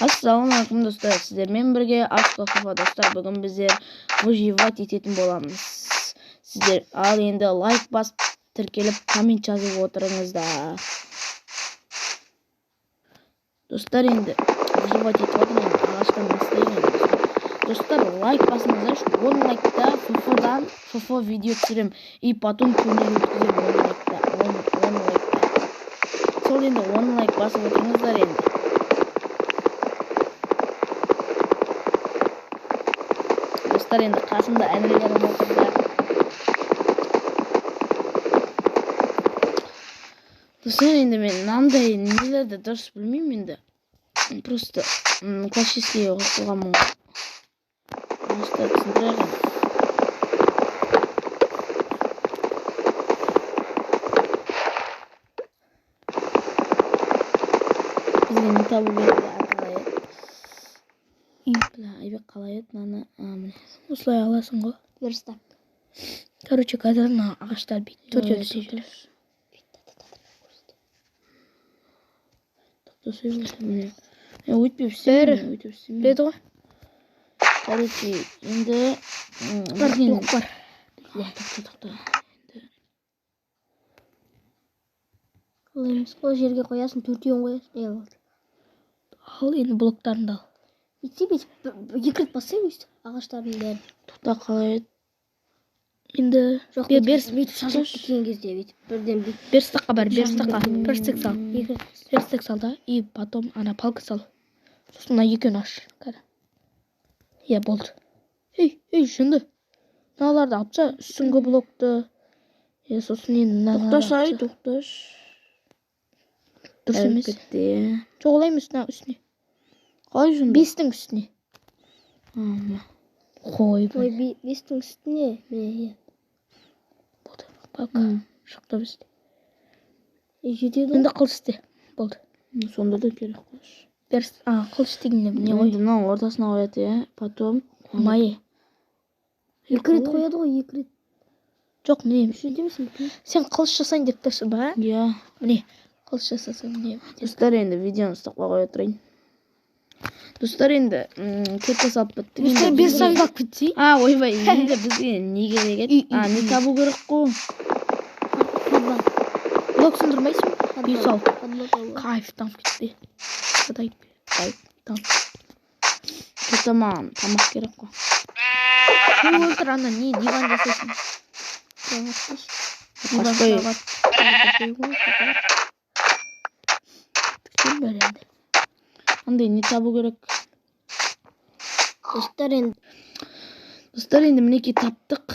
Ассалаумағалейкум достар, сіздермен бірге Ашқа Қафа достар. Бүгін біздер выживать ететін боламыз. Сіздер ал енді лайк басып, тіркеліп, коммент жазып отырыңыздар. Достар, енді выживать етіп отырмын, ағаштан бастайын. Достар, лайк басыңыздар, 10 лайкта ФФ видео түсірем. И потом турнир өткізем 10 лайкта. Сол енді 10 лайк басып отырыңыздар енді. Достар, енді қасымда әнелерім отырды. Достар, енді мен мынандай нелерді дұрыс білмеймін енді. Просто классический оқығанмын ғой. Достар, түсіндірген. Бізге не табу керек аталай. Айбек қалай еді мынаны. Осылай аласың ғой. Верстак. Короче, қазір ағаштар бүйтіп төртеу түсіп. Өйтпеп істемеймін. Біледі ғой. Короче, енді Бар блок бар. Ол жерге қоясың, төртеуін қоясың. Ал енді блоктарыңды ал. Бүйтіп екі рет бассаң өйстіп ағаштардың бәрін. Тоқта қалай еді. Енді Бүйтіп шашып кеткен кезде бірден берстаққа бар, берстаққа. Перстек сал. Перстек сал да, и потом ана палка сал. Сосын екеуін аш. Иә, болды. Ей, жынды. Мыналарды алып та, үстіңгі блокты. Сосын енді тоқташ. Дұрыс емес. Жоқ, олай емес, үстіне. Қалай жынды? 5-тің үстіне. Қой, 5-тің үстіне. Болды. Палка. Шықты бізде. Жетеді. Енді қылыш істе. Болды. Сонда да керек қылыш. Қылыш дегенде не ғой? Енді мынау ортасына қояды, потом майы. 2 рет қояды ғой, 2 рет. Жоқ, міне. Демесің бе? Сен қылыш жасайын деп тұрсың ба? Иә. Міне, қылыш жасасаң міне. Достар, енді видеоны ұстаққа қоя тұрайын. Достар, енді кетті салып бітті. Достар, без саңдақ бітсей? Ойбай, енді бізге не керек еді? Не табу керек қой? Блок сындырмайсың? Үй сал. Кайф, там кетпе. Кетаман, тамақ керек қой. Отыр, ана не диван жасайсың? Қашпай. Андай не табу керек? Достар, енді мінеке таптық.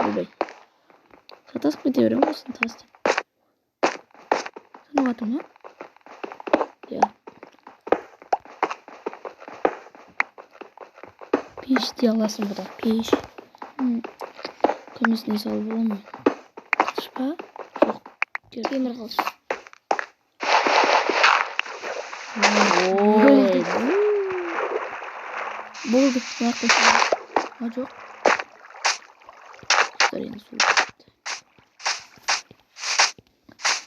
Ойбай. Сатасып кете берем осыны тастап. Санып атым, ма? Иә. Пеш де аласың бұда. Пеш. Көмесіне салып боламын. Қылыш па? Жоқ. Темір қылыш. Болды. Жоқ. Достар, енді су кетті.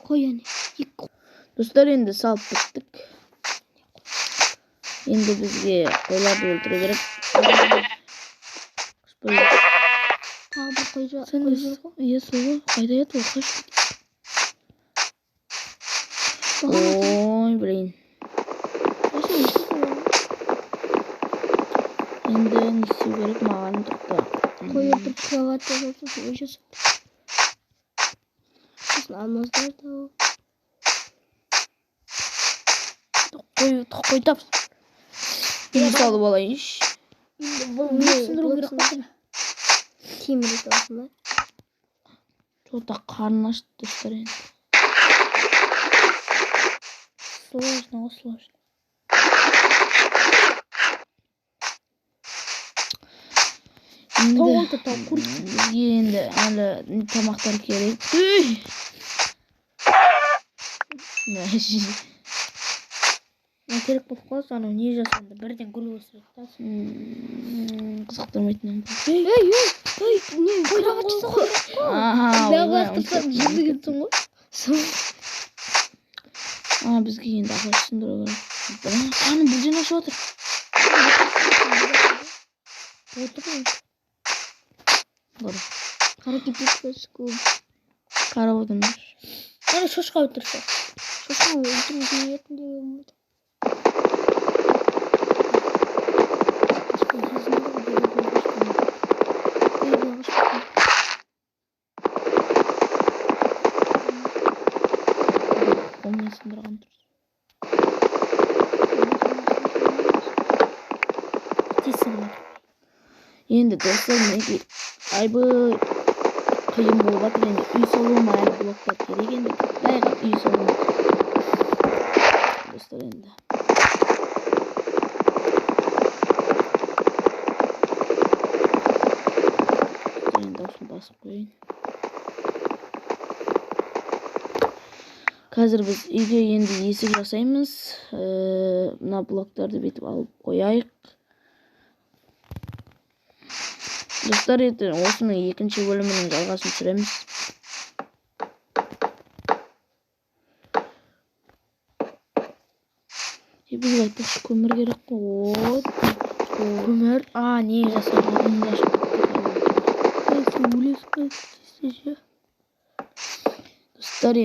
Қой әне. Достар, енді салып біттік. Енді бізге қойларды өлтіру керек. Тағы бір қой жоқ. Иә, суы. Қайда еді ол қаш? Ой, блин. Енді не істеу керек маған тоқта. Қой өлтіріп кроватта болсын, ой жасап. Сосын алмаздар да ол. Қой тап. Енді салып алайынш. Бұл не сындыру керек қой? Темір етасың да. Жоқта қарны ашты достар енді. Сложно. Енді әлі тамақтар керек. Керек болып қалса, анау не жасанды бірден гүл өсіреді. Қызықтырмайтын. Ей, не кроват жасау керек қой. Лақтырсаң жынды кетсің ғой. Бізге енді ағаш сындыру керек. Қаны бірден ашып отыр. Қара кипетка көп. Қарап отырмын. Ана шошқа өлтірсе. Шошқа өлтіру ниетінде болмайды. Қолмен сындырған тұр. Енді достар, мінекей айбай қиын болып жатыр. Енді үй салуыма әлі блоктар керек. Енді дайға үй салуым. Достар, енді дауысын басып қойын. Қазір біз үйге енді есік жасаймыз. Мына блоктарды бетіп алып қойайық. Достар, ертең осының екінші бөлімінің жалғасын түсіреміз. Бізге айтпақшы көмір керек қой. Көмір. Не жасалған? Достар,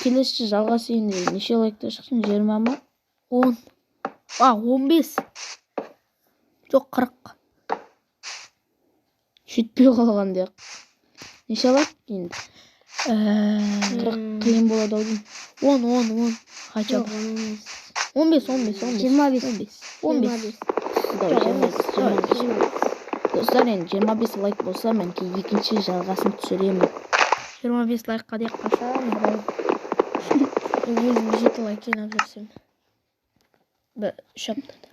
келесі жалғасы енді неше лайкта шықсын? 20 ма? 10. 15. Жоқ, 40. Жетпей қалған деп. Неше лайк енді? 40 қиын болады аудың. 10. Қача бар? 15. Достар, енді 25 лайк болса, мен екінші жалғасын түсіремін. 25 лайкқа деп қашам, өзім 7 лайк жинап жүрсем. 3 аптада.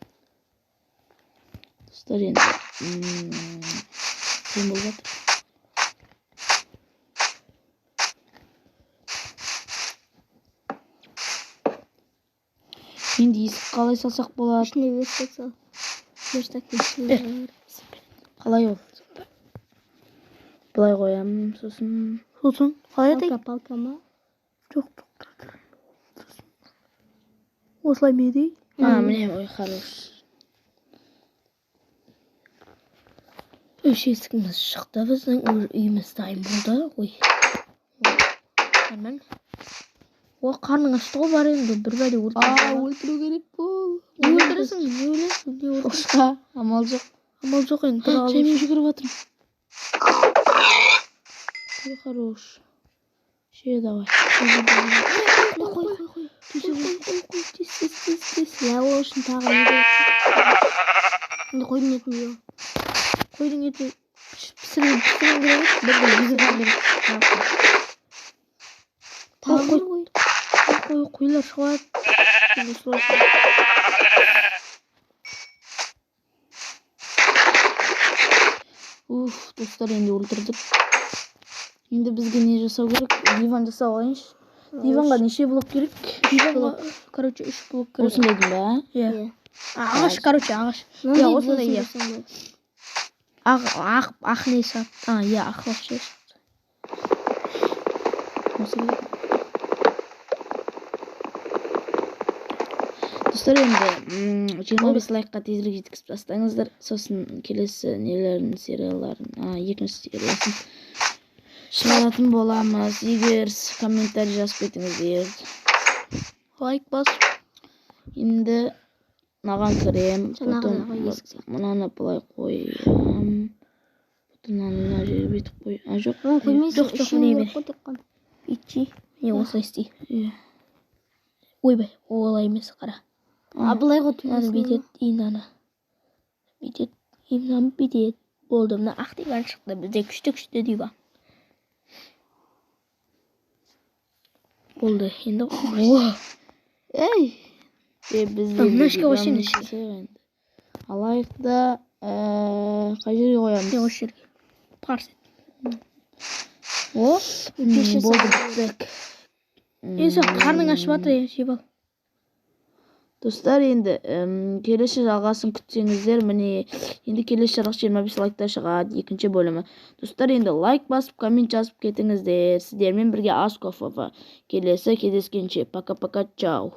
Достар, енді қиын болып жатыр. Енді есік қалай салсақ болады? Ішіне верстак сал. Верстактың ішіне. Қалай ол? Былай қоямын, сосын Қалай атайын? Палка ма? Жоқ. Осылай ме дейін? Міне, ой, хорош. Үш есігіміз шықты, біздің үйіміз дайын болды. Ой. Нормально. Қарның ашты ғой, бар енді бір бәле Өлтіру керек бұл. Не өлтіресің? Не өлесің? Шошқа, амал жоқ. Амал жоқ енді. Жаймен жүгіріп жатырмын. Ой, хорош. Ше, давай. Қой. Тез. Я ол үшін тағы не керек? Енді қойдың етін жеу. Қойдың еті пісірген керек. Бір езілген керек. Тағы қой. Қойлар шығады. Достар, енді өлтірдік. Енді бізге не жасау керек? Диван жасау алайыншы. Диванға неше блок керек? Диванға, 3 блок керек. Осындай дейін ба? Иә. Ағаш, ағаш. Иә, осындай иә. Ақ не сат. Иә, ақ бақша сат. Осы керек. Достар, енді 25 лайкқа тезірек жеткізіп тастаңыздар. Сосын келесі нелерін, серияларын, екінші сериясын шығаратын боламыз. Егер комментарий жазып кетіңіздер. Лайк бас. Енді маған кірем. Мұнаны былай қойым. Мына жерге бетіп қой. Жоқ. Қоймайсың, ішіне қой текқан. Итчи. Осылай істей. Ойбай, олай емес, қара. Былай ғой Бүйтет, бүйтет. Болды, мына ақ диван шықты. Бізде күшті диван. Болды, енді Бізде алайық да қай жерге қоямыз? Осы жерге. Парс ет. Болды, біттік. Сен қарның ашып жатыр, жеп ал. Достар, енді келесі жалғасын күтсеңіздер, міне енді келесі жалғасы 25 лайкта шығады, екінші бөлімі. Достар, енді лайк басып, коммент жазып кетіңіздер. Сіздермен бірге Аскофова. Келесі кездескенше. Пока-пока, чау.